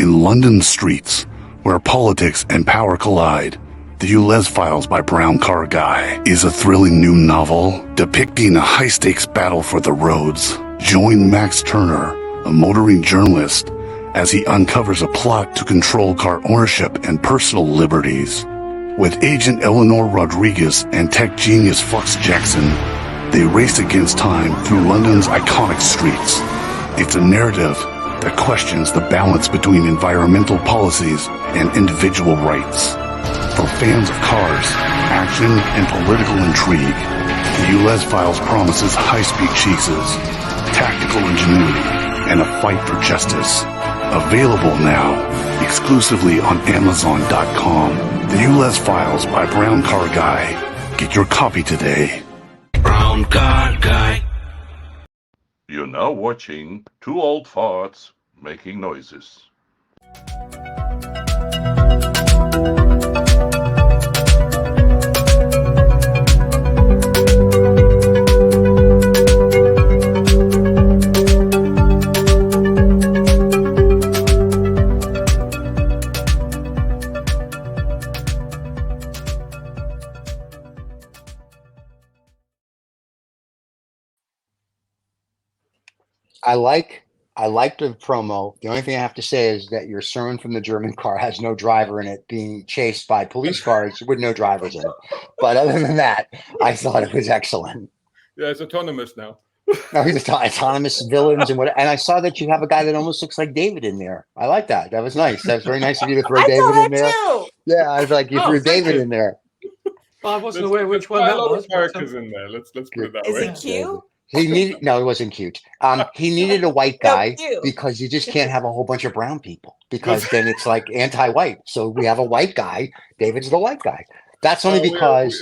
In London streets, where politics and power collide, The ULEZ Files by BrownCarGuy is a thrilling new novel depicting a high-stakes battle for the roads. Join Max Turner, a motoring journalist, as he uncovers a plot to control car ownership and personal liberties. With agent Eleanor Rodriguez and tech genius Flux Jackson, they race against time through London's iconic streets. It's a narrative that questions the balance between environmental policies and individual rights. For fans of cars, action, and political intrigue, the ULEZ Files promises high-speed chases, tactical ingenuity, and a fight for justice. Available now, exclusively on Amazon.com. The ULEZ Files by BrownCarGuy. Get your copy today. BrownCarGuy. You're now watching two old farts making noises. I like the promo. The only thing I have to say is that your sermon from the German car has no driver in it, being chased by police cars with no drivers in it. But other than that, I thought it was excellent. Yeah, it's autonomous now. No, he's autonomous villains and what. And I saw that you have a guy that almost looks like David in there. I like that. That was nice. That was very nice of you to throw David in there. Too. Yeah, I was like, you threw David in there. Well, I wasn't aware which one that was. Characters in there. Let's put it that Is way. it cute? He needed no, it wasn't cute. He needed a white guy cute. because you just can't have a whole bunch of brown people because then it's like anti-white. So we have a white guy. David's the white guy. That's only because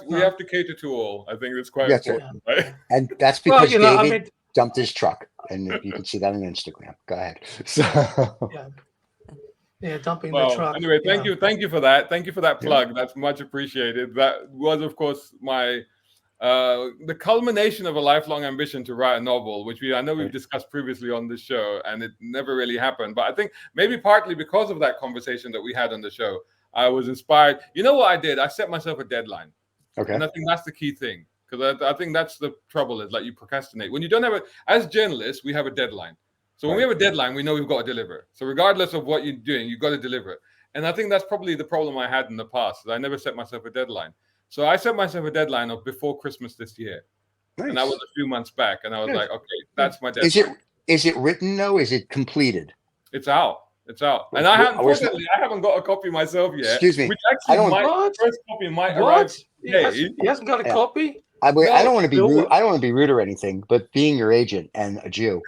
we have to cater to all. I think that's quite important, right? And that's because Well, David dumped his truck, and you can see that on Instagram. Go ahead. So, yeah, dumping the truck. Anyway, thank you for that. Thank you for that plug. That's much appreciated. That was, of course, my the culmination of a lifelong ambition to write a novel, which I know we've discussed previously on this show, and it never really happened. But I think maybe partly because of that conversation that we had on the show, I was inspired. You know what I did? I set myself a deadline. Okay. And I think that's the key thing, because I think that's the trouble, is like you procrastinate. When you don't have as journalists, we have a deadline. So when we have a deadline, we know we've got to deliver. So regardless of what you're doing, you've got to deliver. And I think that's probably the problem I had in the past, is I never set myself a deadline. So I set myself a deadline of before Christmas this year. Nice. And that was a few months back. And I was like, okay, that's my deadline. Is it written though? Is it completed? It's out. It's out. And I haven't got a copy myself yet. Excuse me. Which actually first copy might arrive today. He hasn't got a copy? I don't want to be rude. I don't want to be rude or anything, but being your agent and a Jew,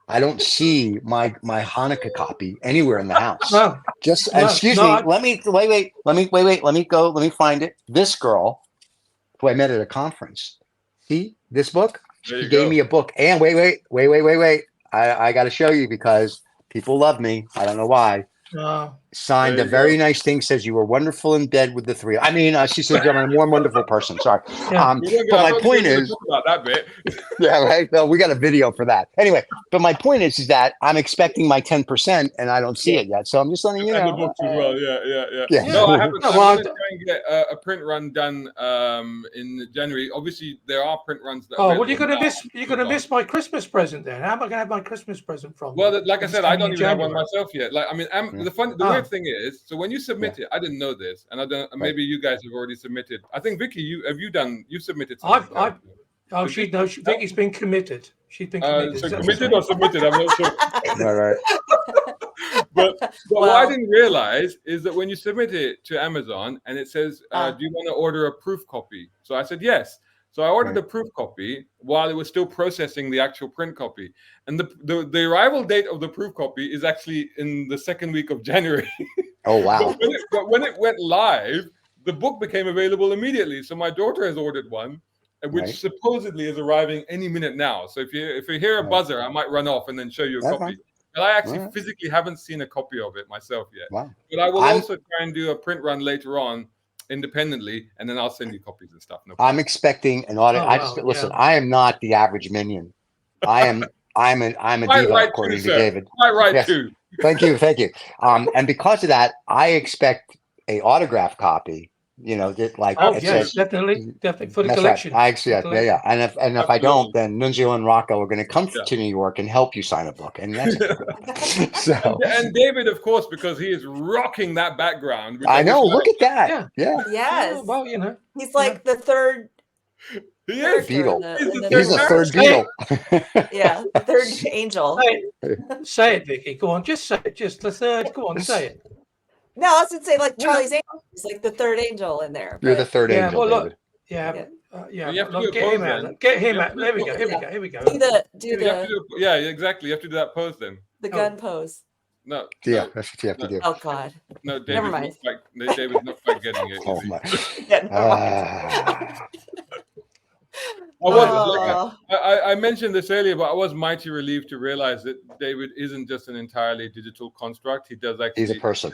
I don't see my Hanukkah copy anywhere in the house. No. Excuse me. Let me go. Let me find it. This girl, who I met at a conference. See this book? She gave me a book. And wait. I got to show you because people love me. I don't know why. Signed a very nice thing, says you were wonderful in bed with the three. I mean, she said I'm a more wonderful person. Sorry. But my point is about that bit. Yeah, right. Well, we got a video for that. Anyway, but my point is that I'm expecting my 10% and I don't see it yet. So I'm just letting you know. And the books as well. Yeah. No, I haven't. I'm going to try and get a print run done in January. Obviously, there are print runs that. Oh, well, you're going to miss my Christmas present then. How am I going to have my Christmas present from? Well, like I said, I don't even have one myself yet. Like, I mean, the weird thing is, so when you submit it, I didn't know this, and I don't. Maybe you guys have already submitted. I think Vicky, you submitted something. Vicky's been committed. She's been committed. So committed or submitted? I'm not sure. All right. But what I didn't realize is that when you submit it to Amazon and it says, "Do you want to order a proof copy?" So I said yes. So I ordered a proof copy while it was still processing the actual print copy. And the arrival date of the proof copy is actually in the second week of January. Oh, wow. but when it went live, the book became available immediately. So my daughter has ordered one, which supposedly is arriving any minute now. So if you hear a buzzer, I might run off and then show you a copy. But I actually physically haven't seen a copy of it myself yet. Wow. But I will also try and do a print run later on, independently, and then I'll send you copies and stuff. No problem. I'm expecting an audit. Listen, I am not the average minion. I'm a diva, according to David. Quite right too. Thank you. And because of that, I expect a autograph copy. That like Oh it yes, says, definitely for the that's collection. right. I actually, yeah. And if I Absolutely. don't, then Nunzio and Rocco are going to come Yeah. to New York and help you sign a book, and that's so. And David, of course, because he is rocking that background. Which I know. wish Look at that. Yeah. Yeah. Yes. Well, He's like the third he is. character in Beetle. the, He's in the the He's the third book. Beetle. Yeah, the third angel. Say it, Vicky. Go on, just say it. Just the third. Go on, say it. No, I was going to say like Charlie's angel. He's like the third angel in there. You're the third Yeah, angel, well, look, David. yeah. You have to Look, do a get him pose out. then. Get him You have out. to There do we a go. pose. Here we go. Yeah, exactly. You have to do that pose then. the gun pose. No. Yeah, no, that's what you have to do. Oh God. No, Never David's mind. David's not quite getting it. Oh my. Yeah, never mind. I mentioned this earlier, but I was mighty relieved to realize that David isn't just an entirely digital construct. He does actually. He's a person.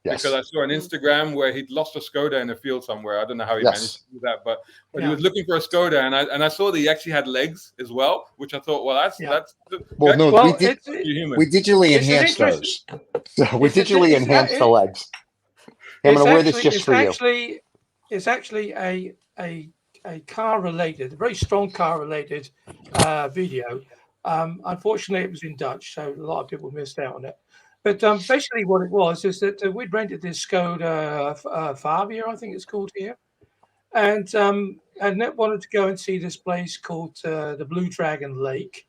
Yes. Because I saw on Instagram where he'd lost a Skoda in a field somewhere. I don't know how he managed to do that, but he was looking for a Skoda, and I saw that he actually had legs as well, which I thought, well, that's well, no, Well, we digitally enhanced those. So we digitally enhanced the legs. I'm going to wear this just for you. It's actually a car related, a very strong car related video. Unfortunately, it was in Dutch, so a lot of people missed out on it. But basically, what it was is that we'd rented this Skoda Fabia, I think it's called here, and wanted to go and see this place called the Blue Dragon Lake.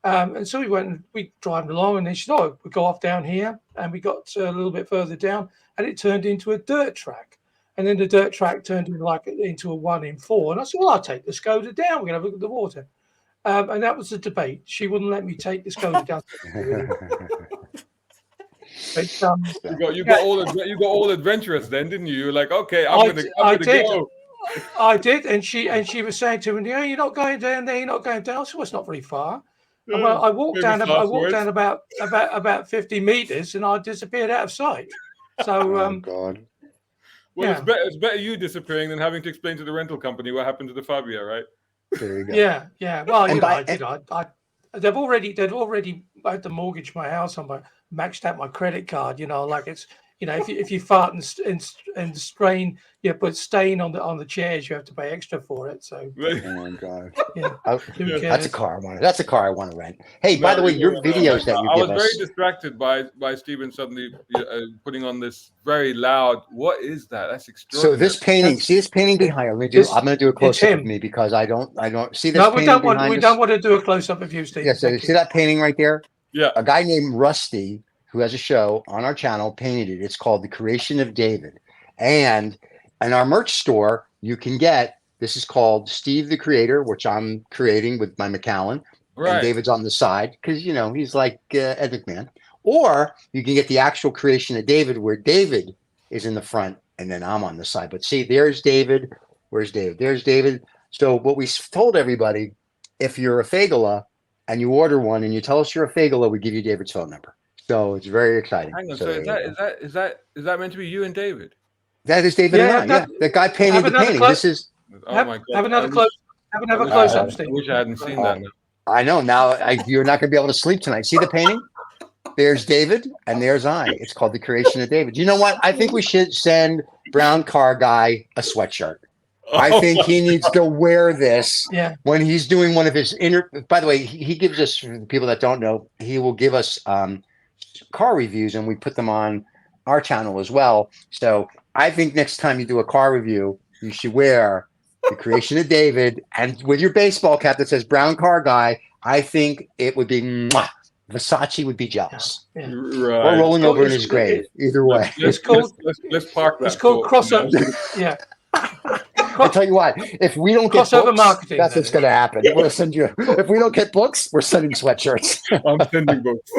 And so we went and we driving along, and then she said, "Oh, we go off down here," and we got a little bit further down, and it turned into a dirt track, and then the dirt track turned into a 1 in 4, and I said, "Well, I'll take the Skoda down. We're gonna have a look at the water," and that was the debate. She wouldn't let me take the Skoda down. But, you got all adventurous then, didn't you? You were like, okay, I'm gonna go. I did, and she was saying to me, "You're not going down there. You're not going down." So it's not very far. And I walked down about 50 meters, and I disappeared out of sight. So, oh God. Well, it's better you disappearing than having to explain to the rental company what happened to the Fabia, right? There you go. Yeah. Well, they've already had to mortgage my house on maxed out my credit card. Like it's if you fart and strain, put stain on the chairs, you have to pay extra for it. So oh my God. Yeah, that's a car I want. That's a car I want to rent. Hey, by the way, your videos that you give us. I was very distracted by Stephen suddenly putting on this very loud. What is that? That's extraordinary. So this painting, see this painting behind? I'm going to do a close up of me because I don't see this. No, we don't want to do a close up of you, Steve. Yeah, so you see that painting right there? Yeah. A guy named Rusty, who has a show on our channel, painted it. It's called The Creation of David. And in our merch store, you can get, this is called Steve the Creator, which I'm creating with my Macallan. Right. And David's on the side because, he's like Ed McMahon. Or you can get the actual Creation of David where David is in the front and then I'm on the side. But see, there's David. Where's David? There's David. So what we told everybody, if you're a Fagala and you order one and you tell us you're a Fagala, we give you David's phone number. So it's very exciting. Hang on, so is that meant to be you and David? That is David and I. Yeah, that guy painted the painting. This is. Oh my God! Have another close up, Steve. I wish I hadn't seen that. I know. Now you're not going to be able to sleep tonight. See the painting? There's David and there's I. It's called The Creation of David. You know what? I think we should send BrownCarGuy a sweatshirt. I think he needs to wear this when he's doing one of his by the way, he gives us, for the people that don't know, he will give us car reviews and we put them on our channel as well. So I think next time you do a car review, you should wear The Creation of David and with your baseball cap that says BrownCarGuy. I think it would be Versace would be jealous. Yeah. Right. Or rolling over in his grave. Either way. Let's park that. It's called crossover. Yeah. I'll tell you what, if we don't get books, marketing, that's what's going to happen. We'll send you. If we don't get books, we're sending sweatshirts. I'm sending books.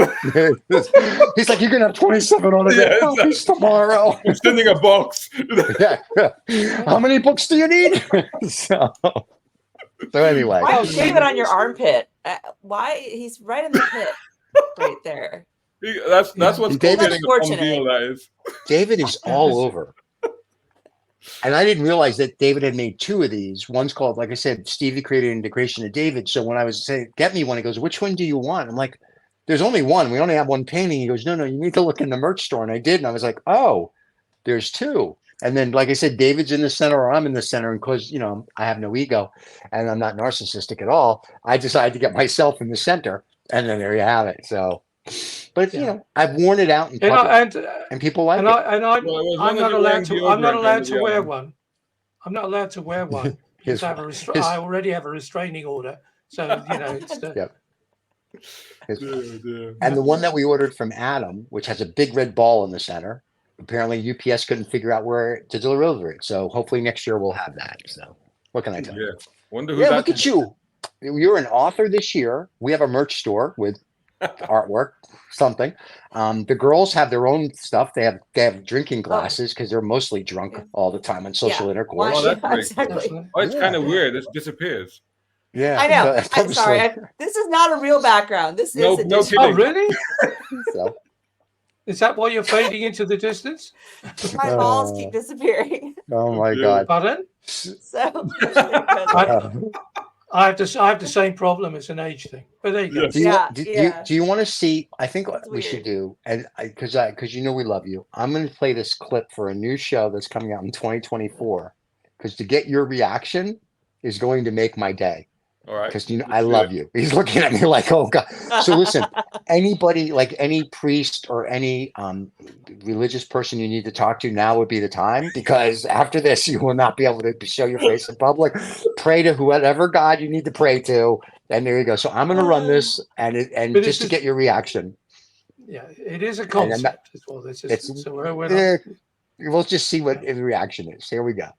He's like, you're going to have 27 on it tomorrow. I'm sending a box. How many books do you need? So anyway. Why is David on your armpit? Why? He's right in the pit right there. That's what's getting a deal, that is. David is all over. And I didn't realize that David had made 2 of these. One's called, like I said, Steve the Creator and the Creation of David. So when I was saying, get me one, he goes, which one do you want? I'm like, there's only one. We only have one painting. He goes, no, you need to look in the merch store. And I did. And I was like, oh, there's two. And then, like I said, David's in the center or I'm in the center. And because, I have no ego and I'm not narcissistic at all, I decided to get myself in the center. And then there you have it. So, but, I've worn it out in public and people like it. I'm not allowed to. I'm not allowed to wear one. I'm not allowed to wear one because I already have a restraining order. So it's the. Yep. And the one that we ordered from Adam, which has a big red ball in the center, apparently UPS couldn't figure out where to deliver it. So hopefully next year we'll have that. So what can I tell you? Wonder who look at you. You're an author this year. We have a merch store with artwork, something. The girls have their own stuff. They have drinking glasses because they're mostly drunk all the time on social intercourse. Oh, that's exactly. Oh, it's kind of weird. It disappears. Yeah, I know. I'm sorry. This is not a real background. This is a no Oh, really? So. Is that why you're fading into the distance? My balls keep disappearing. Oh my God. Pardon? So I have the same problem. It's an age thing. But there you go. Do you want to see? I think what we should do, and because we love you. I'm going to play this clip for a new show that's coming out in 2024. Because to get your reaction is going to make my day. All right. Because I love you. He's looking at me like, oh God. So listen, anybody, like any priest or any religious person you need to talk to, now would be the time, because after this you will not be able to show your face in public. Pray to whatever God you need to pray to, and there you go. So I'm going to run this and just to get your reaction. Yeah, it is a concept as well. We'll just see what the reaction is. Here we go.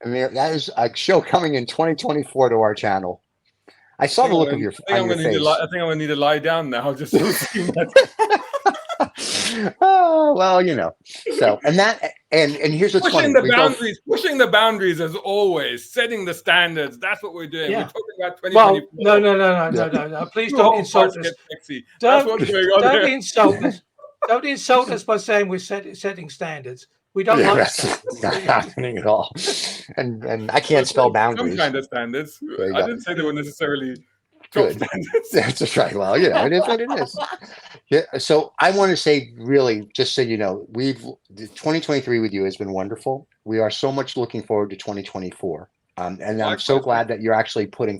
Okay. That is a show coming in 2024 to our channel. I saw the look of your face. I think I'm going to need to lie down now. Just to see that. Oh, well, So, and here's what's funny. Pushing the boundaries as always, setting the standards. That's what we're doing. Yeah. We're talking about 2024. Well, no. Please don't insult us. Don't insult us. Don't insult us by saying we're setting standards. We don't like that's not happening at all. And I can't spell boundaries. Some kind of standards. I didn't say they were necessarily top standards. That's right. Well, it is what it is. Yeah. So I want to say, really, just so you know, 2023 with you has been wonderful. We are so much looking forward to 2024. And I'm so glad that you're actually putting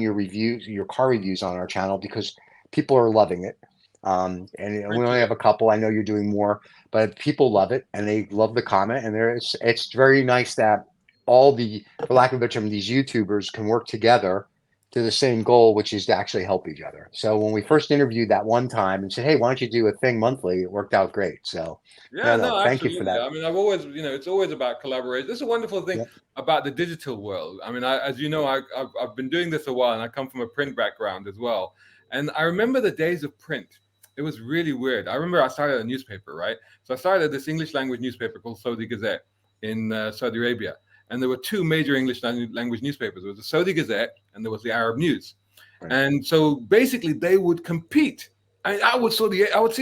your reviews, your car reviews on our channel, because people are loving it. And we only have a couple. I know you're doing more, but people love it and they love the comment. And it's very nice that all for lack of a better term, these YouTubers can work together to the same goal, which is to actually help each other. So when we first interviewed that one time and said, hey, why don't you do a thing monthly? It worked out great. So thank you for that. I mean, I've always, it's always about collaboration. This is a wonderful thing about the digital world. I mean, as you know, I've been doing this a while, and I come from a print background as well. And I remember the days of print. It was really weird. I remember I started a newspaper, right? So I started this English language newspaper called Saudi Gazette in Saudi Arabia. And there were two major English language newspapers. There was the Saudi Gazette and there was the Arab News. Right. And so basically they would compete. I would see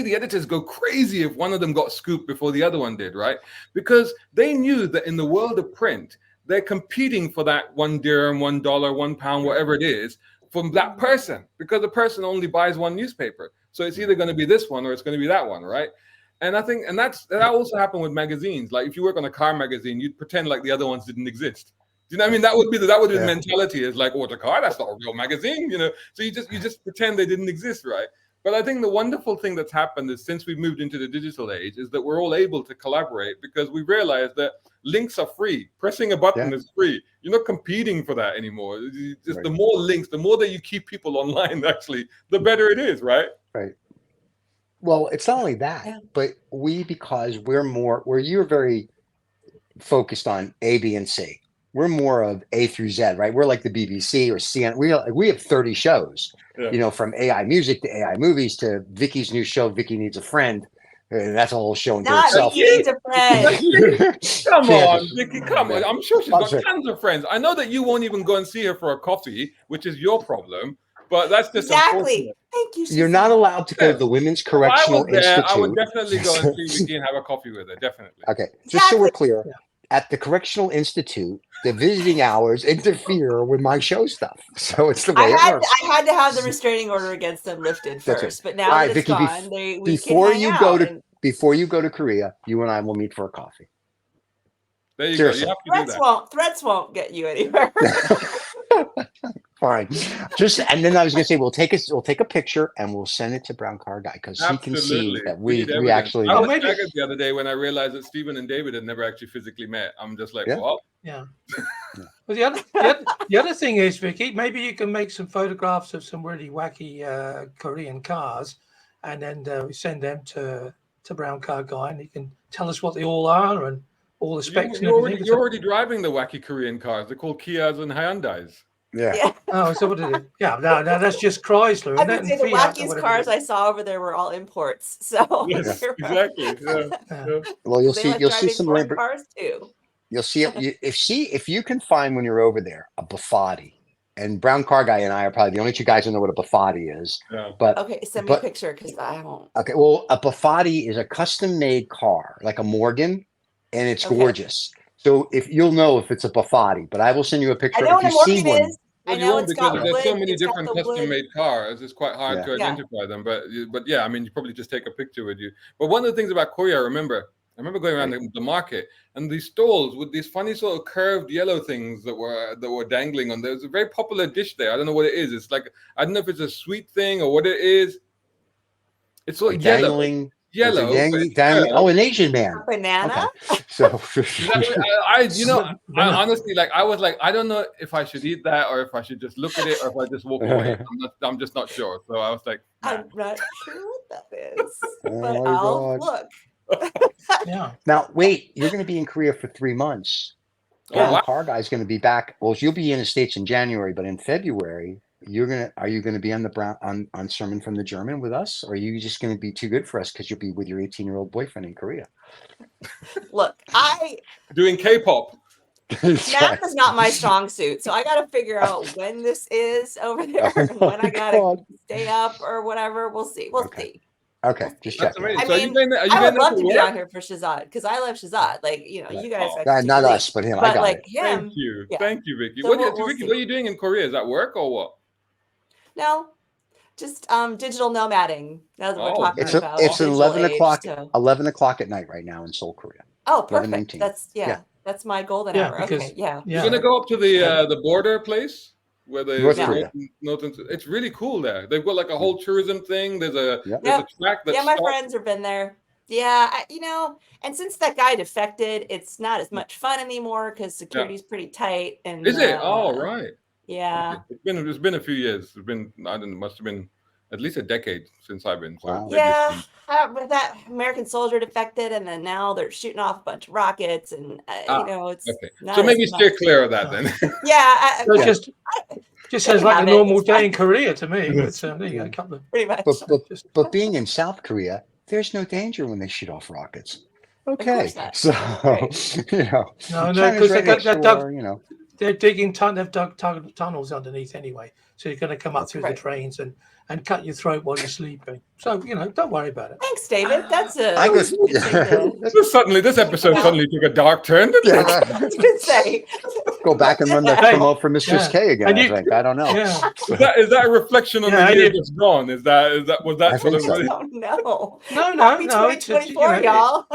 the editors go crazy if one of them got scooped before the other one did, right? Because they knew that in the world of print, they're competing for that $1 dirham, $1, £1, whatever it is, from that person, because the person only buys one newspaper. So it's either going to be this one or it's going to be that one, right? And I think, that also happened with magazines. Like if you work on a car magazine, you'd pretend like the other ones didn't exist. Do you know what I mean? That would be the mentality, is like, oh, it's a car, that's not a real magazine, So you just pretend they didn't exist, right? But I think the wonderful thing that's happened is, since we've moved into the digital age, is that we're all able to collaborate, because we realize that links are free. Pressing a button is free. You're not competing for that anymore. The more links, the more that you keep people online, actually, the better it is, right? Right. Well, it's not only that, but because you're very focused on A, B, and C. We're more of A through Z, right? We're like the BBC or CNN. We have 30 shows, from AI music to AI movies to Vicky's new show, Vicky Needs a Friend. That's a whole show unto Not itself. mean to friends. Come Yeah. on, Vicky, come on. I'm sure she's got Sure. tons of friends. I know that you won't even go and see her for a coffee, which is your problem, but that's just Exactly. unfortunate. Thank you. You're not allowed to go to the Women's If I Correctional was there, Institute. I would definitely go and see Vicky and have a coffee with her, definitely. Okay, just so we're Exactly. clear, at the Correctional Institute, the visiting hours interfere with my show stuff. So it's the way it works. I had to have the restraining order against them lifted That's first, right. but now All that right, it's Vicky, gone, we before can hang you out go to and before you go to Korea, you and I will meet for a coffee. There you Seriously. go. You have to do that. threats won't get you anywhere. Fine. And then I was gonna say we'll take a picture and we'll send it to BrownCarGuy because he can see that we need evidence. actually I was maybe- staggered the other day when I realized that Stephen and David had never actually physically met. I'm just like, Yeah. what? Yeah. Well, the other thing is, Vicky, maybe you can make some photographs of some really wacky Korean cars, and then we send them to BrownCarGuy, and he can tell us what they all are and all the specs and everything. You're already driving the wacky Korean cars. They're called Kias and Hyundais. Yeah. Oh, so what is it? Yeah, no, that's just Chrysler. I Isn't would it? say the And Fiat or wackiest whatever cars it I saw over there were all imports. So Yes, exactly. Yeah. Well, you'll they see. like You'll see driving some foreign cars too. You'll see if you can find when you're over there a Bufati, and BrownCarGuy and I are probably the only two guys who know what a Bufati is. Yeah. But Okay, send me a picture because I won't. okay, well, a Bufati is a custom-made car, like a Morgan, and it's Okay. gorgeous. So if you'll know if it's a Bufati, but I will send you a I picture know if what you a see Morgan one. is. I Well, you know won't it's because got there's so wood. many It's got different the wood. custom-made cars. It's quite hard Yeah. to Yeah. identify them. But yeah, I mean, you probably just take a picture with you. But one of the things about Korea, I remember going around the market and these stalls with these funny sort of curved yellow things that were dangling on. There's a very popular dish there. I don't know what it is. It's like, I don't know if it's a sweet thing or what it is. It's sort of yellow. Dangling. Yellow. but it's Dangling. curved. Oh, an Asian man. A banana. Okay. So I honestly, like, I was like, I don't know if I should eat that or if I should just look at it or if I just walk away. I'm just not sure. So I was like, nah. I'm not sure what that is, Oh but my I'll God. look. Yeah. Now, wait, you're going to be in Korea for 3 months. Oh, wow. BrownCarGuy's going to be back. Well, you'll be in the States in January, but in February, are you going to be on the on Sermon from the German with us? Or are you just going to be too good for us because you'll be with your 18-year-old boyfriend in Korea? Look, Doing K-pop. math is not my strong suit, so I got to figure out when this is over there and when I got to stay up or whatever. We'll see. We'll see. Okay, just That's checking. amazing. I So mean, I would love to be work? on here for Shazad because I love Shazad. Like, you know, you guys. Not us, but him. I got like it. him. Thank you. Yeah. Thank you, Vicky. So What we'll Vicky, see. what are you doing in Korea? Is that work or what? No, just digital nomading. That's what we're talking It's about. it's digital 11 age, o'clock. so- 11 o'clock at night right now in Seoul, Korea. Oh, 11:19. perfect. That's Yeah. that's my golden Yeah, hour. because- Okay, yeah. Yeah. You're gonna go up to the border place where the North Korea. it's really cool there. They've got like a whole tourism thing. There's a Yep. there's a track that Yeah, my stops. friends have been there. Yeah, you know, and since that guy defected, it's not as much fun anymore because security's pretty tight. And Is it? Oh, right. Yeah. It's been a few years. It's been, I don't know, must have been at least a decade since I've been. So Wow. maybe it's Yeah, been- but that American soldier defected, and then now they're shooting off a bunch of rockets, and you know, it's okay. not So maybe as steer much. clear of that then. Yeah, So Yeah. just sounds like have a it, normal it's day fine. in Korea to me. But there you go, a couple of pretty much. But being in South Korea, there's no danger when they shoot off rockets. Okay, course not. so Right. you know, No, China's because they right got next that door, you know. they're digging they've dug tunnels underneath anyway, so you're going to come up through Right. the trains and cut your throat while you're sleeping. So you know, don't worry about it. Thanks, David. That's a I was- good thing to- This episode suddenly took a dark turn. didn't it? Yeah, I was gonna say. go back and run the Hey, promote for Mistress yeah. K again. And I you- think I don't know. Yeah, Is that a reflection on Yeah, the year you- that's gone? Was that I sort think of so. Oh no. no, Happy no. It's just, 2024, y'all.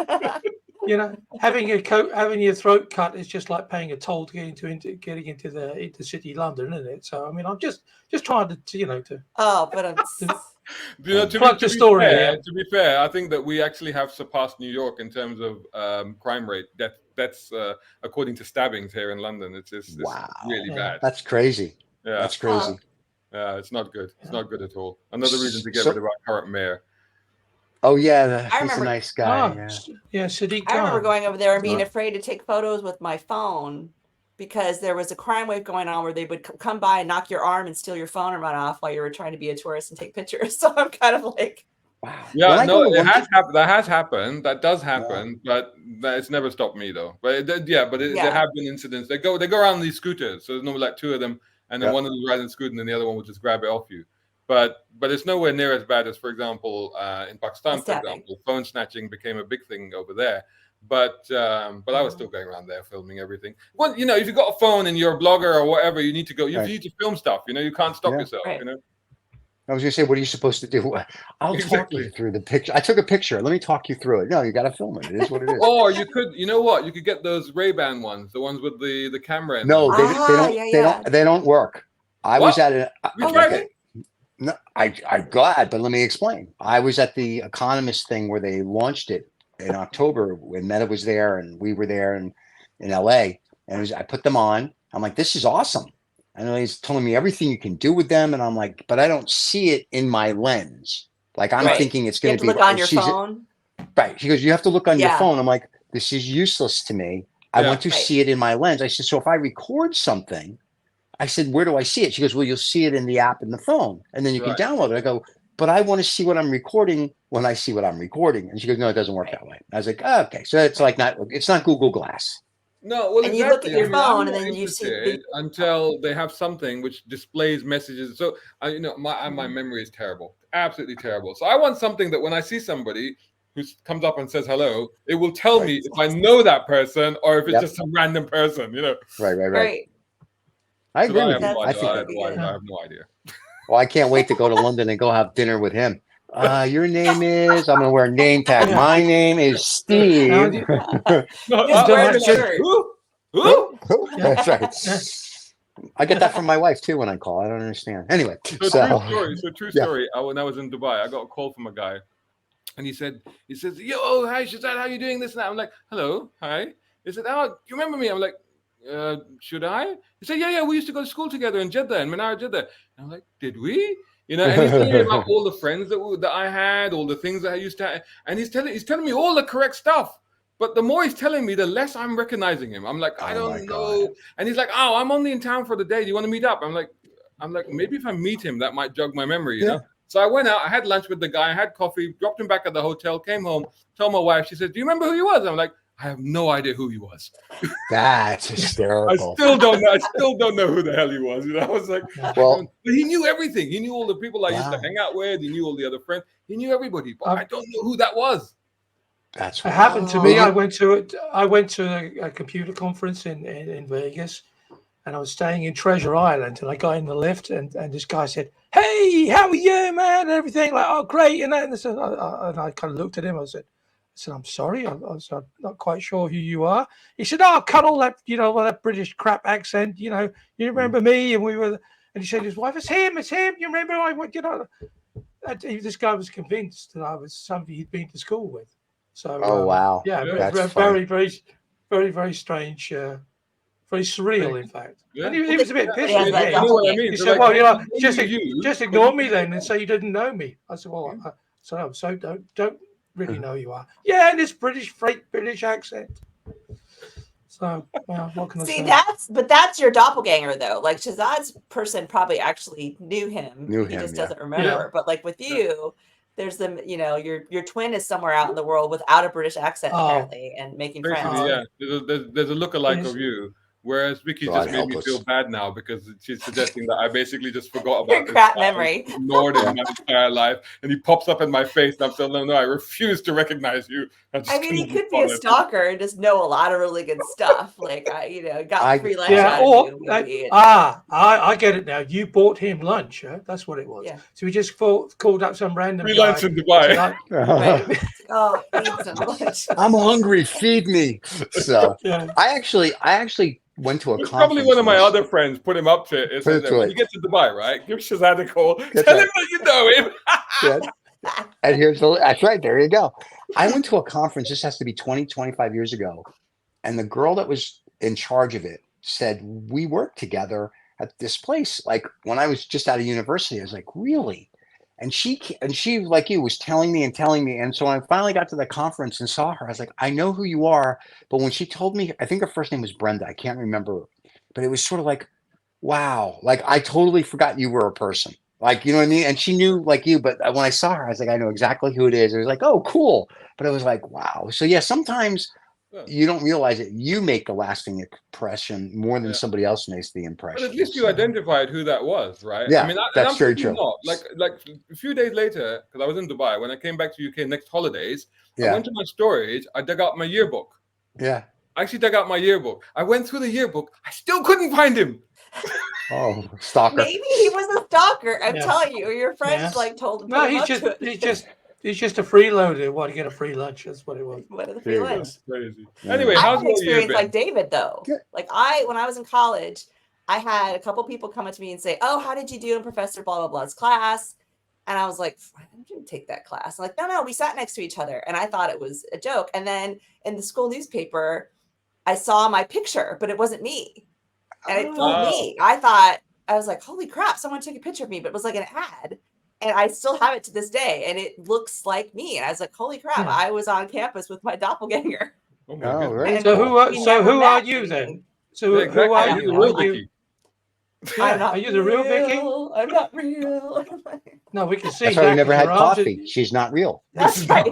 you know, having your throat cut is just like paying a toll to getting into the intercity London, isn't it? So I mean, I'm just trying to Oh, but I'm. You know, to Plug the story, yeah. To be fair, I think that we actually have surpassed New York in terms of crime rate. That's according to stabbings here in London. It's Wow. really Yeah. bad. That's crazy. Yeah, That's crazy. it's not good. It's not good at all. Another reason to get So- rid of our current mayor. Oh yeah, I he's a remember- nice guy. Yeah. Sadiq I remember Khan. going over there and being afraid to take photos with my phone because there was a crime wave going on where they would come by and knock your arm and steal your phone and run off while you were trying to be a tourist and take pictures. So I'm kind of like, Wow. Yeah, no, it has happened. That has happened. That does happen, but it's never stopped me though. But there have been incidents. They go around these scooters. So there's normally like two of them, and then one of them rides on the scooter, and then the other one will just grab it off you. But it's nowhere near as bad as, for example, in Pakistan, for example, phone snatching became a big thing over there. But I was still going around there filming everything. Well, you know, if you've got a phone and you're a blogger or whatever, you need to go. You need to film stuff. You know, you can't stop yourself. You know. I was going to say, what are you supposed to do? I'll talk you through the picture. I took a picture. Let me talk you through it. No, you got to film it. It is what it is. Or you could, you know what? You could get those Ray-Ban ones, the ones with the camera in no, them. They don't work. I was at it. No, I'm glad, but let me explain. I was at the Economist thing where they launched it in October when Meta was there and we were there in LA. And I put them on. I'm like, this is awesome. And he's telling me everything you can do with them. And I'm like, but I don't see it in my lens. Like I'm thinking it's going to be look on your phone. Right. She goes, you have to look on your phone. I'm like, this is useless to me. I want to see it in my lens. I said, so if I record something, I said, where do I see it? She goes, well, you'll see it in the app in the phone and then you can download it. I go, but I want to see what I'm recording when I see what I'm recording. And she goes, no, it doesn't work that way. I was like, oh, okay. So it's not Google Glass. No, well, and you look at your phone and then you see until they have something which displays messages. So my memory is terrible, absolutely terrible. So I want something that when I see somebody who comes up and says hello, it will tell me if I know that person or if it's just some random person. You know, right. I agree with you. I have no idea. Well, I can't wait to go to London and go have dinner with him. Your name is, I'm going to wear a name tag. My name is Steve. That's right. I get that from my wife too when I call. I don't understand. Anyway. True story. When I was in Dubai, I got a call from a guy and he says, yo, hi Shazad, how you doing this and that? I'm like, hello, hi. He said, oh, you remember me? I'm like, should I? He said, yeah, we used to go to school together in Jeddah, in Menara Jeddah. And I'm like, did we? You know, and he's telling me about all the friends that I had, all the things that I used to have, and he's telling me all the correct stuff. But the more he's telling me, the less I'm recognizing him. I'm like, I don't know. God. And he's like, oh, I'm only in town for the day. Do you want to meet up? I'm like, maybe if I meet him, that might jog my memory, you know? So I went out, I had lunch with the guy, I had coffee, dropped him back at the hotel, came home, told my wife, she said, do you remember who he was? I'm like, I have no idea who he was. That's hysterical. I still don't know who the hell he was. You know, I was like, but he knew everything. He knew all the people I used to hang out with. He knew all the other friends. He knew everybody, but I don't know who that was. That's what happened to me. I went to a computer conference in Vegas, and I was staying in Treasure Island, and I got in the lift, and this guy said, "Hey, how are you, man?" And everything like, "Oh, great," and I kind of looked at him. I said, I'm sorry, I'm not quite sure who you are. He said, "Oh, cut all that, that British crap accent. You remember me?" And we were, and he said, "His wife, it's him. You remember this guy was convinced that I was somebody he'd been to school with." So, wow, yeah, very, very, very, very strange, very surreal, in fact. Yeah. And he was a bit pissed. You know what I mean? He said, "Well, just ignore me then and say you didn't know me." I said, "Well, so don't." Really know you are. Yeah, this fake British accent. So, what can I say? That's your doppelganger though. Like Shazad's person probably actually knew him. He just doesn't remember. Yeah. But like with you, there's your twin is somewhere out in the world without a British accent apparently and making friends. Yeah, there's a lookalike of you. Whereas Vicky just made me feel bad now because she's suggesting that I basically just forgot about your crap memory. Ignored it my entire life, and he pops up in my face, and I'm saying, no, I refuse to recognize you. I mean, he could be a stalker and just know a lot of really good stuff. Like, got free lunch out of you. I get it now. You bought him lunch. Huh? That's what it was. Yeah. So we just called up some random free lunch in Dubai. Oh, eat some lunch. I'm hungry. Feed me. So I actually went to a conference. Probably one of my other friends put him up to it. When you get to Dubai, right? Give Shazad a call. Tell him that you know him. And that's right. There you go. I went to a conference. This has to be 20, 25 years ago. And the girl that was in charge of it said, we worked together at this place. Like when I was just out of university, I was like, really? And she like you was telling me. And so when I finally got to the conference and saw her, I was like, I know who you are. But when she told me, I think her first name was Brenda. I can't remember. But it was sort of like, wow. Like I totally forgot you were a person. Like, you know what I mean? And she knew like you, but when I saw her, I was like, I know exactly who it is. It was like, oh, cool. But it was like, wow. So yeah, sometimes you don't realize it. You make the lasting impression more than somebody else makes the impression. But at least you identified who that was, right? Yeah, I mean, that's very true. Not. Like a few days later, because I was in Dubai, when I came back to UK next holidays, I went to my storage. I dug out my yearbook. Yeah. I actually dug out my yearbook. I went through the yearbook. I still couldn't find him. Oh, stalker. Maybe he was a stalker. I'm telling you, or your friends like told him. No, he's just a freeloader. Want to get a free lunch? That's what it was. What are the free lunch? Crazy. Anyway, I how's had an your experience year like David though. Like when I was in college, I had a couple people come up to me and say, "Oh, how did you do in Professor blah blah blah's class?" And I was like, "I didn't take that class." I'm like, "No, we sat next to each other," and I thought it was a joke. And then in the school newspaper, I saw my picture, but it wasn't me. And it fooled me. I was like, holy crap, someone took a picture of me, but it was like an ad. And I still have it to this day. And it looks like me. And I was like, holy crap, I was on campus with my doppelganger. Oh, right. So who are you then? So who are you? Are you the real Vicky? I'm not real. No, we can see. That's why we never had coffee. She's not real. That's right.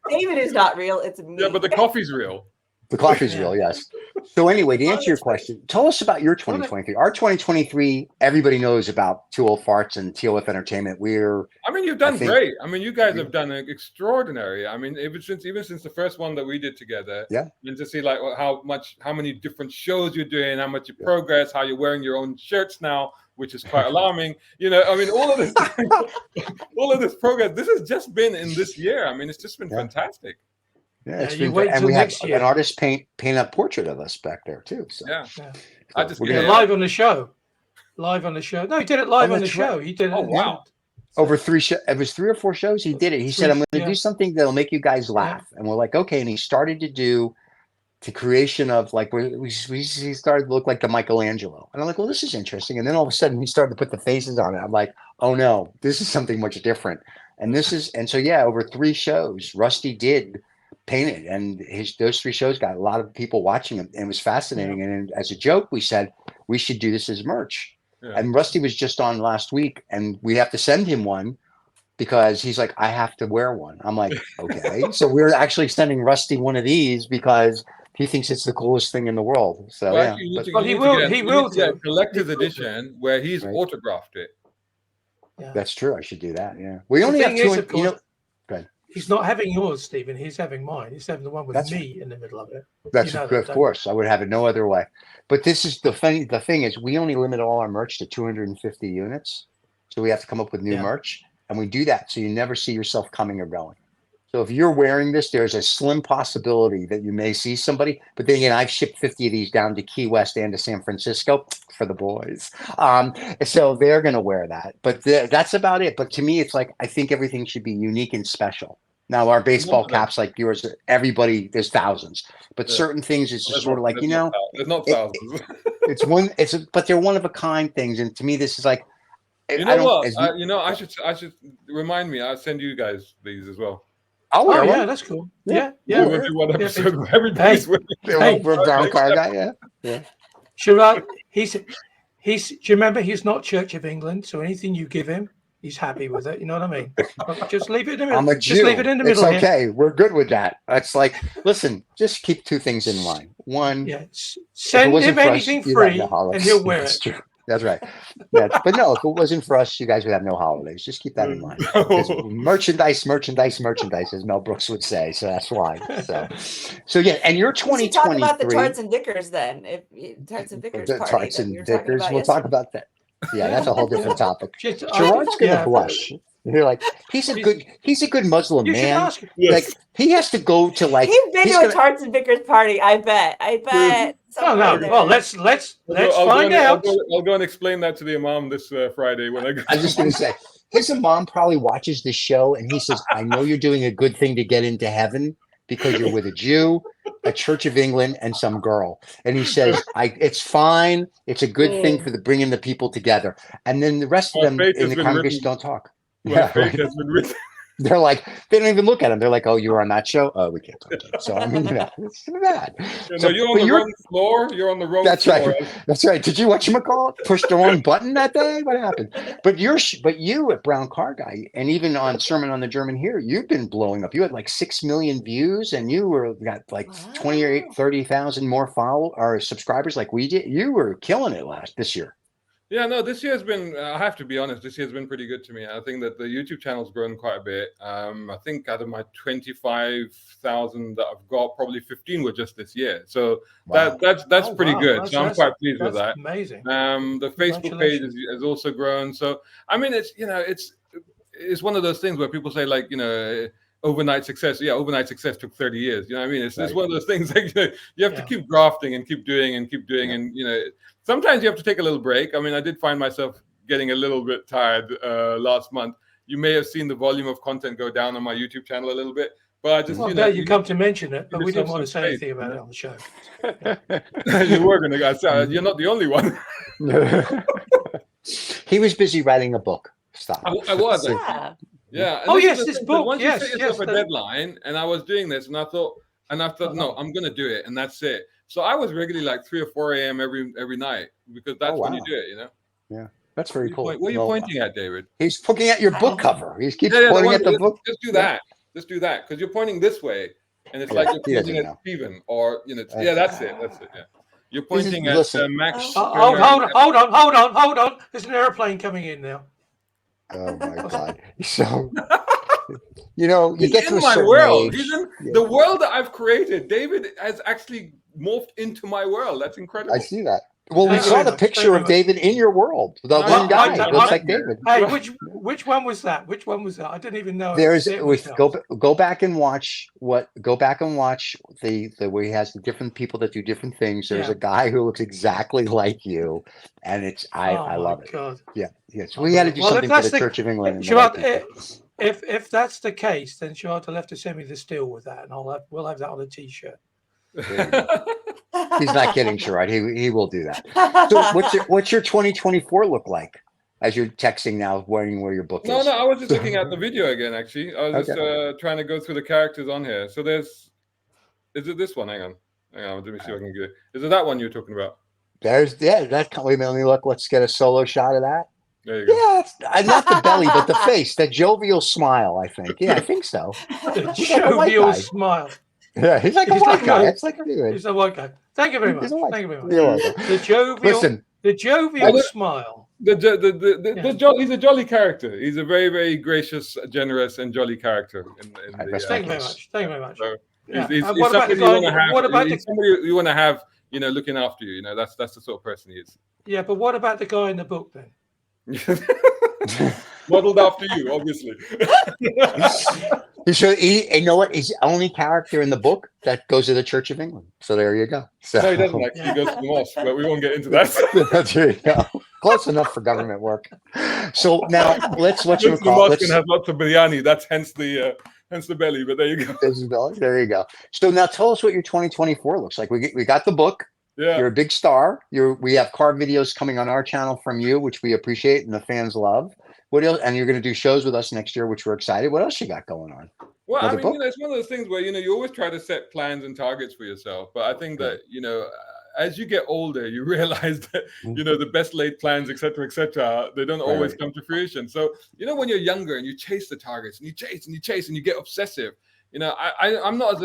David is not real. It's me. Yeah, but the coffee's real. The coffee's real, yes. So anyway, to answer your question, tell us about your 2023. Our 2023, everybody knows about Two Old Farts and TOF Entertainment. I mean, you've done great. I mean, you guys have done extraordinary. I mean, even since the first one that we did together. Yeah. And to see like how many different shows you're doing, how much you progress, how you're wearing your own shirts now, which is quite alarming. You know, I mean, all of this progress. This has just been in this year. I mean, it's just been fantastic. Yeah, it's been great. And we have an artist paint a portrait of us back there too. So I just live on the show. Live on the show. No, he did it live on the show. He did it. Oh wow. Over 3 shows. It was 3 or 4 shows. He did it. He said, I'm going to do something that'll make you guys laugh. And we're like, okay. And he started to do the creation of like, he started to look like the Michelangelo. And I'm like, well, this is interesting. And then all of a sudden he started to put the faces on it. I'm like, oh no, this is something much different. And so over 3 shows, Rusty did paint it. And those 3 shows got a lot of people watching them. And it was fascinating. And as a joke, we said, we should do this as merch. And Rusty was just on last week, and we have to send him one because he's like, I have to wear one. I'm like, okay. So we're actually sending Rusty one of these because he thinks it's the coolest thing in the world. So he will get a collector's edition where he's autographed it. That's true. I should do that. Yeah. We only have 200. Go ahead. He's not having yours, Stephen. He's having mine. He's having the one with me in the middle of it. That's good, of course. I would have it no other way. But this is the thing is we only limit all our merch to 250 units. So we have to come up with new merch. And we do that so you never see yourself coming or going. So if you're wearing this, there's a slim possibility that you may see somebody. But then again, I've shipped 50 of these down to Key West and to San Francisco for the boys. So they're going to wear that. But that's about it. But to me, it's like, I think everything should be unique and special. Now, our baseball caps like yours, everybody, there's thousands. But certain things, it's just sort of like, there's not thousands. But they're one of a kind things. And to me, this is like, I should remind me. I'll send you guys these as well. Oh yeah, that's cool. Yeah. We'll do one episode where everybody's we're BrownCarGuy, yeah. Sharad, do you remember he's not Church of England, so anything you give him, he's happy with it. You know what I mean? Just leave it in the middle. I'm a Jew. Just leave it in the middle. It's okay. We're good with that. It's like, listen, just keep 2 things in mind. One, send him anything free, and he'll wear it. True. That's right. Yeah, but no, if it wasn't for us, you guys would have no holidays. Just keep that in mind. Merchandise, as Mel Brooks would say. So that's why. So yeah, and your 2023. Talk about the Tarts and Vickers then. Tarts and Vickers party. Tarts and Vickers. We'll talk about that. Yeah, that's a whole different topic. Gerard's gonna blush. You're like, he's a good Muslim man. Like he has to go to like. He's been to a Tarts and Vickers party. I bet. No. Well, let's find out. I'll go and explain that to the imam this Friday when I go. I was just going to say, his imam probably watches this show and he says, "I know you're doing a good thing to get into heaven because you're with a Jew, a Church of England, and some girl." And he says, "It's fine. It's a good thing for bringing the people together." And then the rest of them in the congregation don't talk. My fate has been written. They're like, they don't even look at him. They're like, oh, you were on that show? Oh, we can't talk to you. So, I mean, it's bad. So, you're on the wrong floor. You're on the wrong That's floor. Right. That's right. Did you watch him call? Push the wrong button that day? What happened? But you at BrownCarGuy, and even on Sermon on the German here, you've been blowing up. You had like 6 million views, and you got like 30,000 more subscribers like we did. You were killing it this year. Yeah, no, this year has been, I have to be honest, this year has been pretty good to me. I think that the YouTube channel's grown quite a bit. I think out of my 25,000 that I've got, probably 15 were just this year. So that's pretty good. So I'm quite pleased with that. Amazing. The Facebook page has also grown. So, I mean, it's one of those things where people say, like, overnight success. Yeah, overnight success took 30 years. You know what I mean? It's one of those things like, you have to keep grafting and keep doing and and sometimes you have to take a little break. I mean, I did find myself getting a little bit tired last month. You may have seen the volume of content go down on my YouTube channel a little bit, but I just you come to mention it, but we didn't want to say anything about it on the show. You were going to go. You're not the only one. He was busy writing a book. Stop. I was. Yeah. Oh yes, this book. Once you set yourself a deadline, and I was doing this, and I thought, no, I'm going to do it, and that's it. So I was regularly like 3 or 4 a.m. every night, because that's when you do it, Yeah, that's very cool. What are you pointing at, David? He's pointing at your book cover. He keeps pointing at the book. Just do that. Just do that, because you're pointing this way, and it's like you're pointing at Stephen, or that's it. Yeah. You're pointing at Max. Hold on. There's an airplane coming in now. Oh my God! So you get to a certain world. age. He's in the world that I've created. David has actually morphed into my world. That's incredible. I see that. Well, we saw the picture of David in your world. The one guy that looks like David. Hey, which one was that? Which one was that? I didn't even know. Go back and watch the where he has the different people that do different things. There's a guy who looks exactly like you, and I love it. God. Yeah. So we had to do something for the Church of England. If that's the case, then Sharad will have to send me the still with that, and we'll have that on a T-shirt. He's not kidding, Sharad. He will do that. So what's your 2024 look like as you're texting now, where your book is? No, I was just looking at the video again. Actually, I was just trying to go through the characters on here. So is it this one? Hang on. Let me see if I can get it. Is it that one you're talking about? Wait a minute, let me look. Let's get a solo shot of that. There you go. Yeah, not the belly, but the face, that jovial smile, I think. Yeah, I think so. The jovial smile. Yeah, he's like a white guy. It's like he's a white guy. Thank you very much. Thank you very much. You're welcome. The jovial smile. He's a jolly character. He's a very, very gracious, generous, and jolly character. Thank you very much. Thank you very much. So he's somebody you want to have, looking after you. That's the sort of person he is. Yeah, but what about the guy in the book then? Modeled after you, obviously. You know what? He's the only character in the book that goes to the Church of England. So there you go. So, no, he doesn't actually. He goes to the mosque, but we won't get into that. There you go. Close enough for government work. So now let's the mosque can have lots of biryani. That's hence the belly. But there you go. There you go. So now tell us what your 2024 looks like. We got the book. Yeah. You're a big star. We have car videos coming on our channel from you, which we appreciate and the fans love. What else? And you're going to do shows with us next year, which we're excited. What else you got going on? Well, I mean, it's one of those things where, you always try to set plans and targets for yourself. But I think that, as you get older, you realize that, the best laid plans, et cetera, they don't always come to fruition. So, when you're younger and you chase the targets and you chase and you get obsessive, I'm not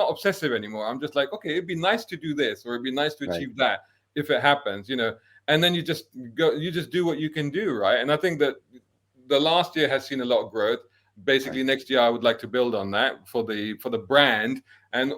obsessive anymore. I'm just like, okay, it'd be nice to do this, or it'd be nice to achieve that if it happens, and then you just do what you can do. Right. And I think that the last year has seen a lot of growth. Basically, next year I would like to build on that for the brand, and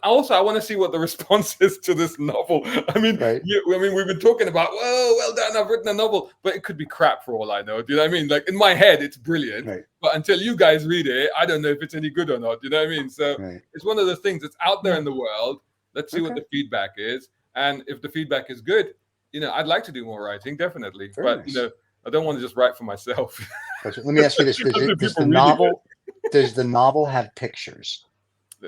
also I want to see what the response is to this novel. I mean, we've been talking about, whoa, well done, I've written a novel, but it could be crap for all I know. Do you know what I mean? Like in my head, it's brilliant, but until you guys read it, I don't know if it's any good or not. Do you know what I mean? So it's one of the things that's out there in the world. Let's see what the feedback is, and if the feedback is good, I'd like to do more writing, definitely, but I don't want to just write for myself. Let me ask you this: does the novel have pictures?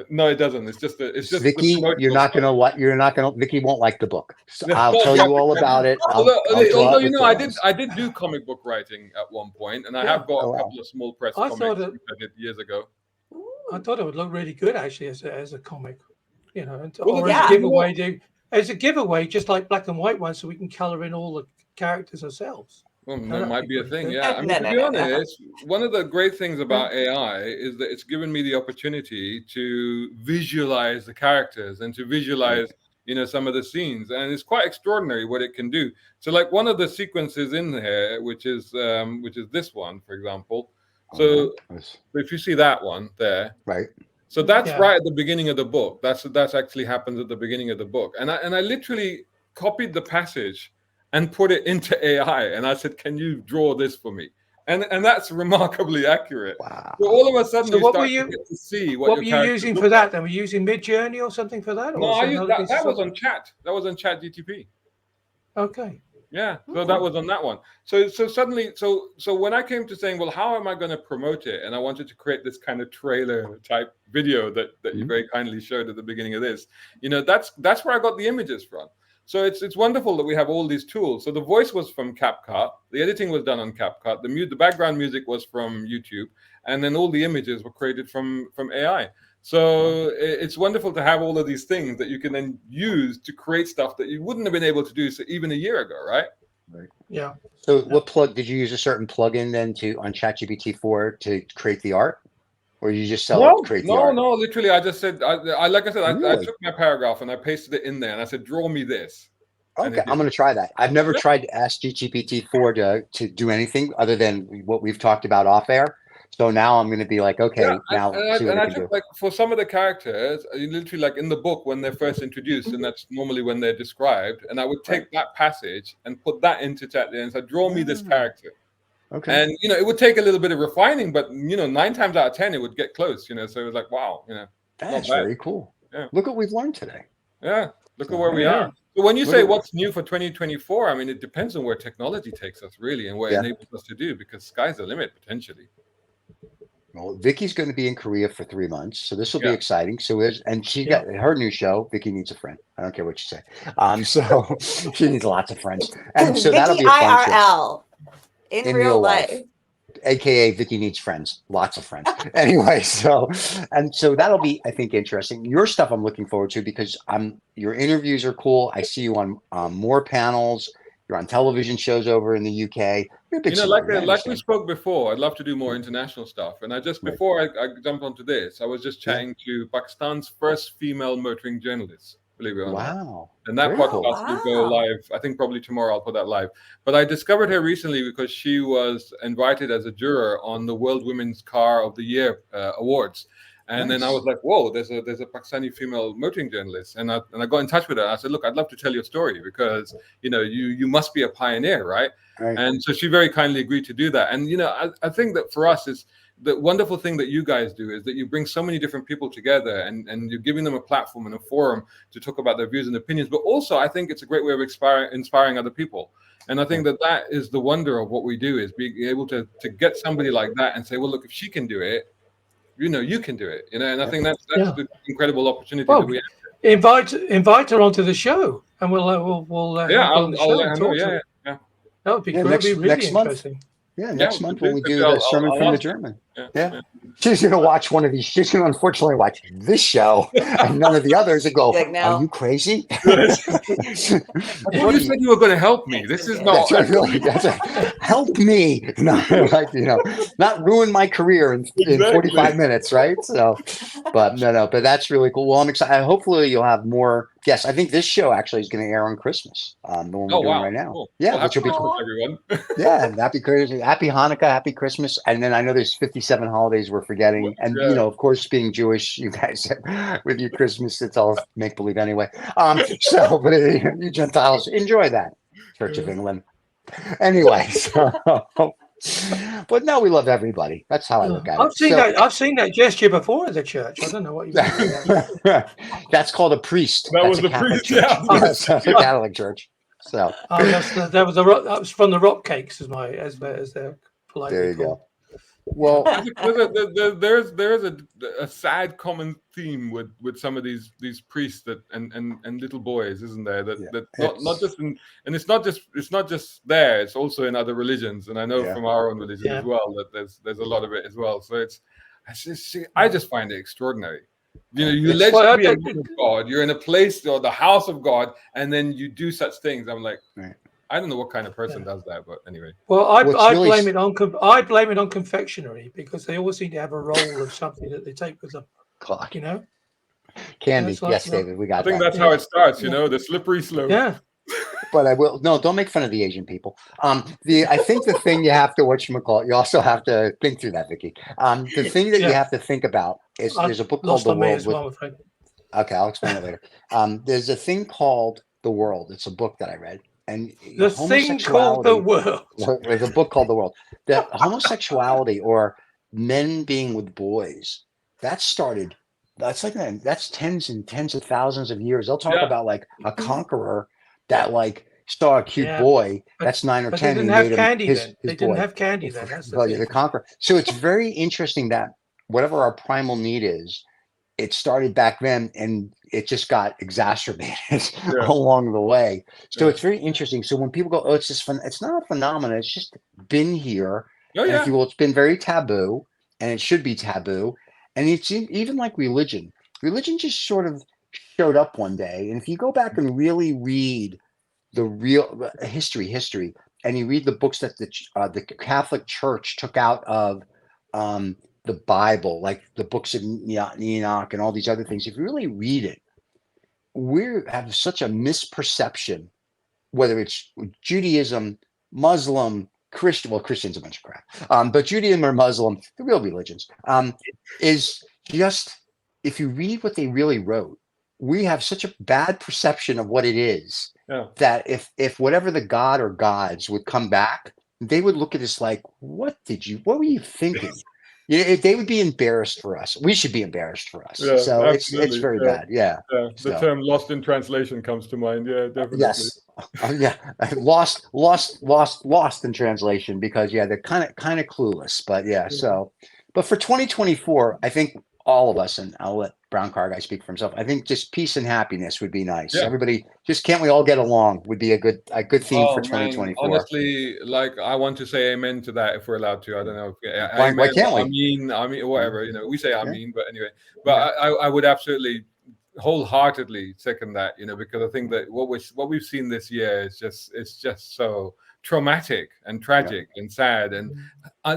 No, it doesn't. It's just Vicky. You're not gonna. Vicky won't like the book. So I'll tell you all about it. Although you know, I did do comic book writing at one point, and I have got a couple of small press comics I did years ago. I thought it would look really good actually as a comic, you know, as a giveaway, just like black and white ones, so we can color in all the characters ourselves. Well, that might be a thing, yeah. I mean, to be honest, one of the great things about AI is that it's given me the opportunity to visualize the characters and to visualize, you know, some of the scenes, and it's quite extraordinary what it can do. So, like one of the sequences in here, which is this one, for example. So, if you see that one there, right. So that's right at the beginning of the book. That's actually happens at the beginning of the book, and I literally copied the passage and put it into AI, and I said, "Can you draw this for me?" And that's remarkably accurate. Wow. So all of a sudden, you start to get to see what were you using for that? Then were you using Midjourney or something for that? No, I used that was on Chat. That was on Chat GTP. Okay. Yeah, so that was on that one. So suddenly, so when I came to saying, well, how am I going to promote it? And I wanted to create this kind of trailer type video that you very kindly showed at the beginning of this. You know, that's where I got the images from. So it's wonderful that we have all these tools. So the voice was from CapCut, the editing was done on CapCut, the background music was from YouTube, and then all the images were created from AI. So it's wonderful to have all of these things that you can then use to create stuff that you wouldn't have been able to do even a year ago, right? Right. Yeah. So what plug did you use a certain plugin then on ChatGPT-4 to create the art? Or you just create the art? No, literally. I just said, I took my paragraph and I pasted it in there and I said, draw me this. Okay, I'm going to try that. I've never tried to ask GPT-4 to do anything other than what we've talked about off air. So now I'm going to be like, okay, now see what I can do. Like for some of the characters, literally like in the book when they're first introduced, and that's normally when they're described, and I would take that passage and put that into Chat and say, draw me this character. Okay. And, you know, it would take a little bit of refining, but, you know, 9 times out of 10, it would get close, you know, so it was like, wow, you know. That's very cool. Yeah. Look what we've learned today. Yeah. Look at where we are. So when you say what's new for 2024, I mean, it depends on where technology takes us, really, and what it enables us to do, because sky's the limit, potentially. Well, Vicky's going to be in Korea for 3 months, so this will be exciting. So, she got her new show. Vicky Needs a Friend. I don't care what you say. So she needs lots of friends, and so that'll be a fun IRL in real life, aka Vicky Needs Friends, lots of friends. Anyway, so that'll be, I think, interesting. Your stuff I'm looking forward to because your interviews are cool. I see you on more panels. You're on television shows over in the UK. You know, like we spoke before, I'd love to do more international stuff. And before I jumped onto this, I was just chatting to Pakistan's first female motoring journalist, believe it or not. Wow. And that podcast will go live, I think probably tomorrow I'll put that live. But I discovered her recently because she was invited as a juror on the World Women's Car of the Year Awards. And then I was like, whoa, there's a Pakistani female motoring journalist. And I got in touch with her. I said, look, I'd love to tell your story because, you know, you must be a pioneer, right? And so she very kindly agreed to do that. And, you know, I think that for us, is the wonderful thing that you guys do is that you bring so many different people together and you're giving them a platform and a forum to talk about their views and opinions. But also, I think it's a great way of inspiring other people. And I think that is the wonder of what we do, is being able to get somebody like that and say, well, look, if she can do it, you know, you can do it, you know, and I think that's the incredible opportunity that we have. Invite her onto the show, and we'll I'll let her know. Yeah. That would be great. Next month. Yeah, next month when we do the sermon from the German. Yeah. She's going to watch one of these. She's going to unfortunately watch this show and none of the others and go, are you crazy? Well, you said you were going to help me. This is not. Help me. Not ruin my career in 45 minutes, right? So, but but that's really cool. Well, I'm excited. Hopefully you'll have more guests. I think this show actually is going to air on Christmas. The one we're doing right now. Cool. Yeah, well, which will be cool, everyone. Yeah, happy crazy. Happy Hanukkah, happy Christmas. And then I know there's 57 holidays we're forgetting. And, you know, of course, being Jewish, you guys, with your Christmas, it's all make-believe anyway. But you Gentiles, enjoy that, Church of England. Anyway, but no, we love everybody. That's how I look at it. I've seen that gesture before at the church. I don't know what you mean. That's called a priest. That's was the priest, church. That's a Catholic church. So that was from the rock cakes, as their polite. There you go. Well, there's a sad common theme with some of these priests and little boys, isn't there? That not just in, and it's not just there. It's also in other religions, and I know from our own religion as well that there's a lot of it as well. So I just find it extraordinary. You know, you let be a man of God. You're in a place or the house of God, and then you do such things. I'm like. Right. I don't know what kind of person does that, but anyway. Well, I blame it on confectionery because they always seem to have a roll of something that they take with them. Clock, you know, candy. Yes, David, we got. I think that's how it starts. You know, the slippery slope. Yeah. But don't make fun of the Asian people. I think the thing you have to whatchamacallit, you also have to think through that, Vicky. The thing that you have to think about is there's a book called The World. Okay, I'll explain it later. There's a thing called The World. It's a book that I read. And the thing called The World. There's a book called The World. That homosexuality or men being with boys, that's tens and tens of thousands of years. They'll talk about like a conqueror that like saw a cute boy. That's 9 or 10. They didn't have candy then. They didn't have candy then. That's the conqueror. So it's very interesting that whatever our primal need is, it started back then and it just got exacerbated along the way. So it's very interesting. So when people go, oh, it's just fun. It's not a phenomenon. It's just been here. And if you will, it's been very taboo and it should be taboo. And it's even like religion. Religion just sort of showed up one day. And if you go back and really read the real history, and you read the books that the Catholic Church took out of the Bible, like the books of Enoch and all these other things, if you really read it, we have such a misperception, whether it's Judaism, Muslim, Christian, well, Christian's a bunch of crap, but Judaism or Muslim, the real religions, is just, if you read what they really wrote, we have such a bad perception of what it is that if whatever the god or gods would come back, they would look at us like, what were you thinking? They would be embarrassed for us. We should be embarrassed for us. So it's very bad. The term "lost in translation" comes to mind. Yeah, definitely. Yes. Lost in translation because they're kind of clueless. But but for 2024, I think all of us, and I'll let BrownCarGuy speak for himself, I think just peace and happiness would be nice. Everybody, can't we all get along would be a good theme for 2024. Man, honestly, like I want to say amen to that if we're allowed to. I don't know. Why can't we? I mean, whatever, we say amen, but anyway. But I would absolutely wholeheartedly second that, because I think that what we've seen this year is just so traumatic and tragic and sad and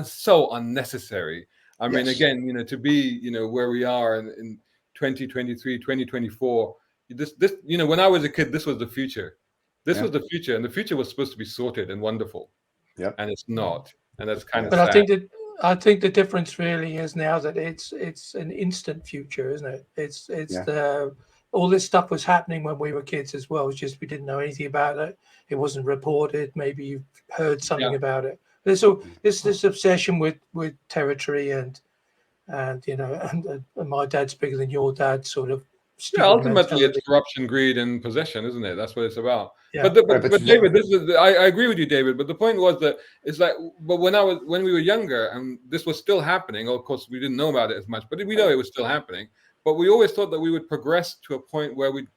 so unnecessary. I mean, again, to be, where we are in 2023, 2024, this, when I was a kid, this was the future. This was the future, and the future was supposed to be sorted and wonderful. And it's not, and that's kind of sad. But I think the difference really is now that it's an instant future, isn't it? It's all this stuff was happening when we were kids as well. It's just we didn't know anything about it. It wasn't reported. Maybe you've heard something about it. There's this obsession with territory and my dad's bigger than your dad sort of. Ultimately it's corruption, greed, and possession, isn't it? That's what it's about. But David, I agree with you, David. But the point was that it's like, but when we were younger and this was still happening, of course we didn't know about it as much, but we know it was still happening. But we always thought that we would progress to a point where we'd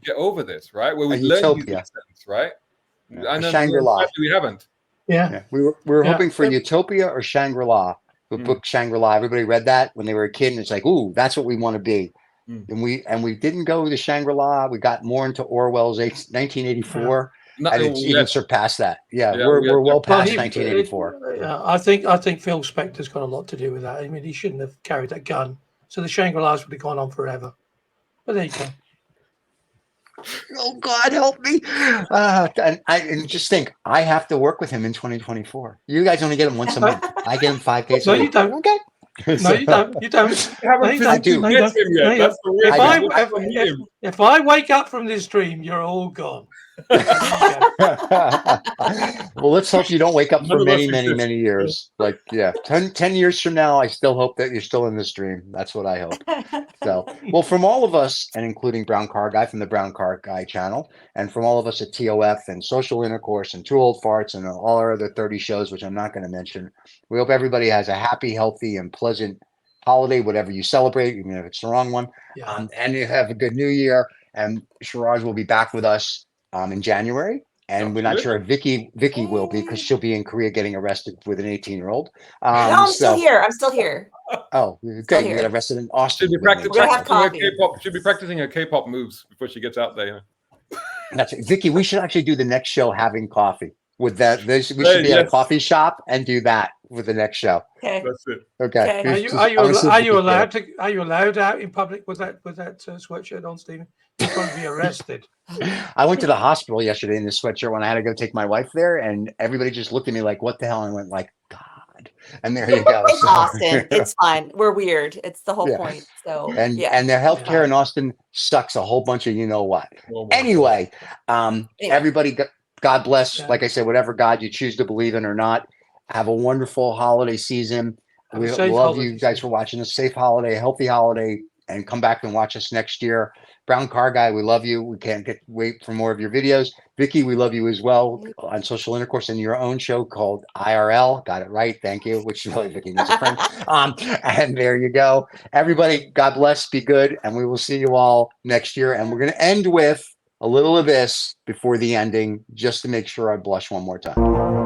get over this, right? Where we'd learn these lessons, right? And Shangri-La. We haven't. We were hoping for Utopia or Shangri-La. The book Shangri-La. Everybody read that when they were a kid, and it's like, ooh, that's what we want to be. And we didn't go to Shangri-La. We got more into Orwell's 1984, and it's even surpassed that. We're well past 1984. I think Phil Spector's got a lot to do with that. I mean, he shouldn't have carried that gun. So the Shangri-Las would have gone on forever. But there you go. Oh God, help me! And just think, I have to work with him in 2024. You guys only get him once a month. I get him 5 days. No, you don't. Okay. No, you don't. You don't. I do. If I wake up from this dream, you're all gone. Well, let's hope you don't wake up for many, many, many years. Like, yeah, 10 years from now, I still hope that you're still in this dream. That's what I hope. So, well, from all of us, and including Brown Car Guy from the Brown Car Guy channel, and from all of us at TOF and Social Intercourse and Two Old Farts and all our other 30 shows, which I'm not going to mention, we hope everybody has a happy, healthy, and pleasant holiday, whatever you celebrate, even if it's the wrong one. Yeah. And you have a good new year. And Shiraz will be back with us in January. And we're not sure if Vicky will be, because she'll be in Korea getting arrested with an 18-year-old. No, I'm still here. I'm still here. Oh, good. You got arrested in Austin. Should be practicing her K-pop moves before she gets out there. That's it. Vicky, we should actually do the next show having coffee. With that, we should be at a coffee shop and do that with the next show. Okay. That's it. Okay. Are you allowed out in public with that sweatshirt on, Stephen? You're going to be arrested. I went to the hospital yesterday in this sweatshirt when I had to go take my wife there, and everybody just looked at me like, "What the hell?" And I went like, "God." And there you go. It's Austin. It's fine. We're weird. It's the whole point. So and their healthcare in Austin sucks a whole bunch of you know what. Anyway, everybody, God bless. Like I said, whatever God you choose to believe in or not, have a wonderful holiday season. We love you guys for watching. A safe holiday, a healthy holiday, and come back and watch us next year. Brown Car Guy, we love you. We can't wait for more of your videos. Vicky, we love you as well on Social Intercourse and your own show called IRL. Got it right. Thank you. Which really Vicky needs a friend. And there you go. Everybody, God bless. Be good. And we will see you all next year. And we're going to end with a little of this before the ending, just to make sure I blush one more time.